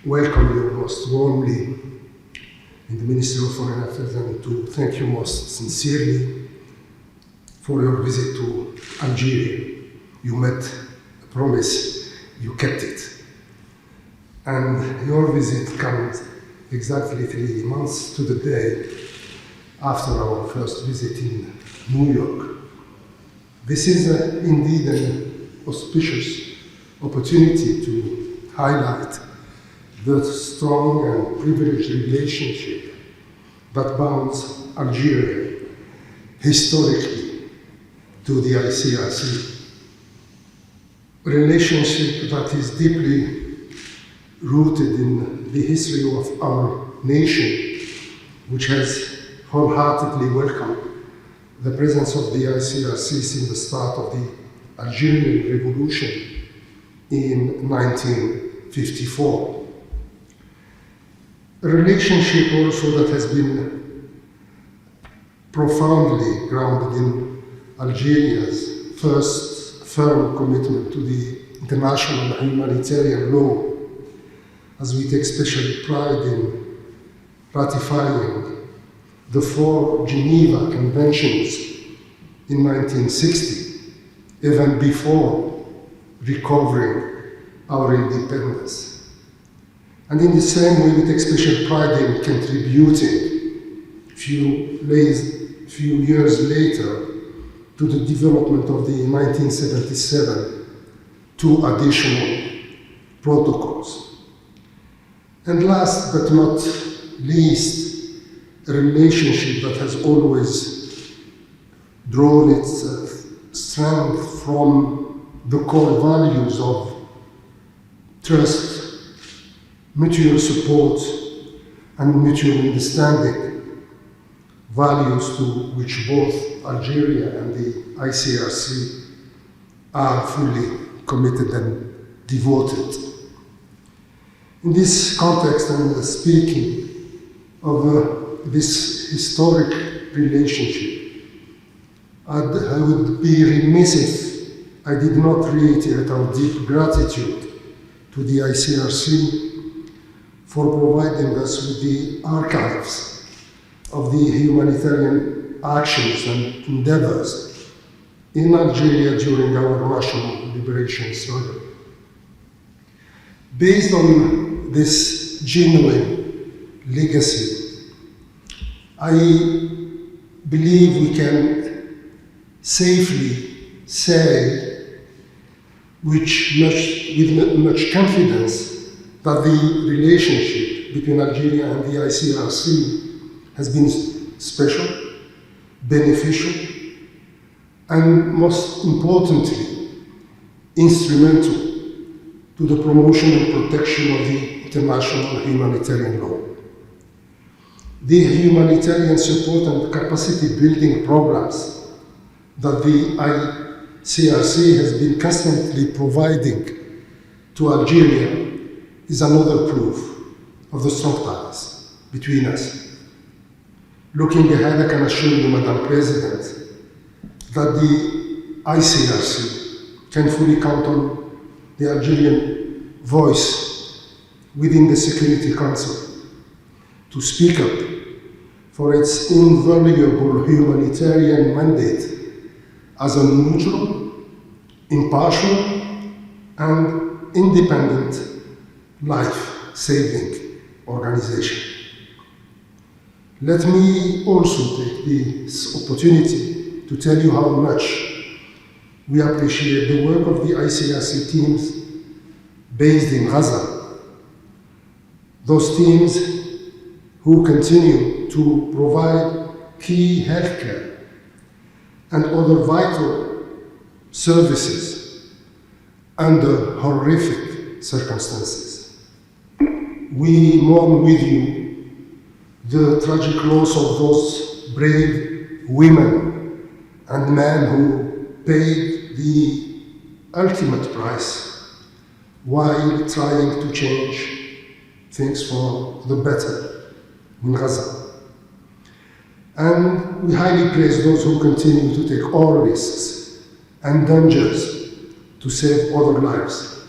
welcome you most warmly in the Ministry of Foreign Affairs and to thank you most sincerely for your visit to Algeria. You made a promise, you kept it. And your visit comes exactly 3 months to the day after our first visit in New York. This is indeed an auspicious opportunity to highlight the strong and privileged relationship that bonds Algeria historically to the ICRC. A relationship that is deeply rooted in the history of our nation, which has wholeheartedly welcomed the presence of the ICRC since the start of the Algerian Revolution in 1954. A relationship also that has been profoundly grounded in Algeria's first firm commitment to the international humanitarian law, as we take special pride in ratifying the 4 Geneva Conventions in 1960, even before recovering our independence. And in the same way, we take special pride in contributing few years later to the development of the 1977 2 additional protocols. And last but not least, a relationship that has always drawn its strength from the core values of trust, mutual support, and mutual understanding, values to which both Algeria and the ICRC are fully committed and devoted. In this context, and speaking of this historic relationship, I would be remiss if I did not reiterate our deep gratitude to the ICRC for providing us with the archives of the humanitarian actions and endeavors in Algeria during our national liberation struggle. Based on this genuine legacy, I believe we can safely say with much confidence that the relationship between Algeria and the ICRC has been special, beneficial, and most importantly, instrumental to the promotion and protection of the international humanitarian law. The humanitarian support and capacity building programs that the ICRC has been constantly providing to Algeria is another proof of the strong ties between us. Looking ahead, I can assure you, Madam President, that the ICRC can fully count on the Algerian voice within the Security Council to speak up for its invaluable humanitarian mandate as a neutral, impartial, and independent life-saving organization. Let me also take this opportunity to tell you how much we appreciate the work of the ICRC teams based in Gaza. Those teams who continue to provide key healthcare and other vital services under horrific circumstances. We mourn with you the tragic loss of those brave women and men who paid the ultimate price while trying to change things for the better in Gaza. And we highly praise those who continue to take all risks and dangers to save other lives,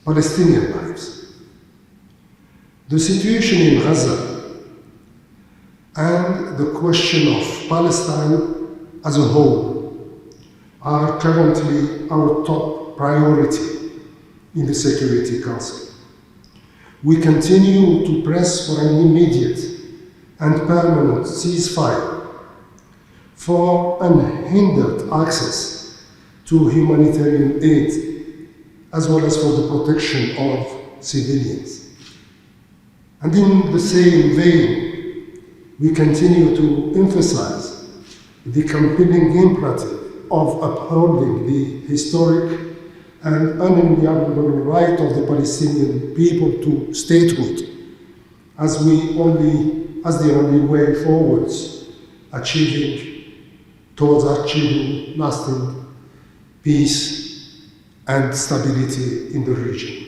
Palestinian lives. The situation in Gaza and the question of Palestine as a whole are currently our top priority in the Security Council. We continue to press for an immediate and permanent ceasefire, for unhindered access to humanitarian aid, as well as for the protection of civilians. And in the same vein, we continue to emphasize the compelling imperative of upholding the historic and unalienable right of the Palestinian people to statehood as the only way forwards towards achieving lasting peace and stability in the region.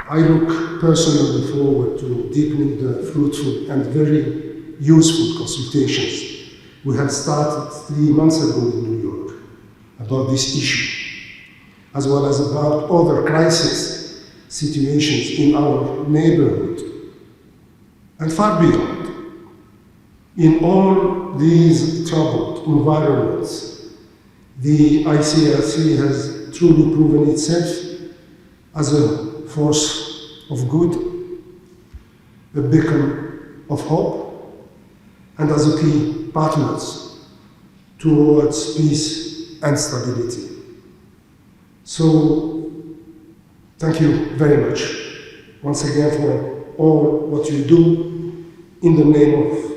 I look personally forward to deepening the fruitful and very useful consultations we had started 3 months ago in New York about this issue, as well as about other crisis situations in our neighborhood and far beyond. In all these troubled environments, the ICRC has truly proven itself as a force of good, a beacon of hope, and as a key partners towards peace and stability. So, thank you very much once again for all what you do in the name of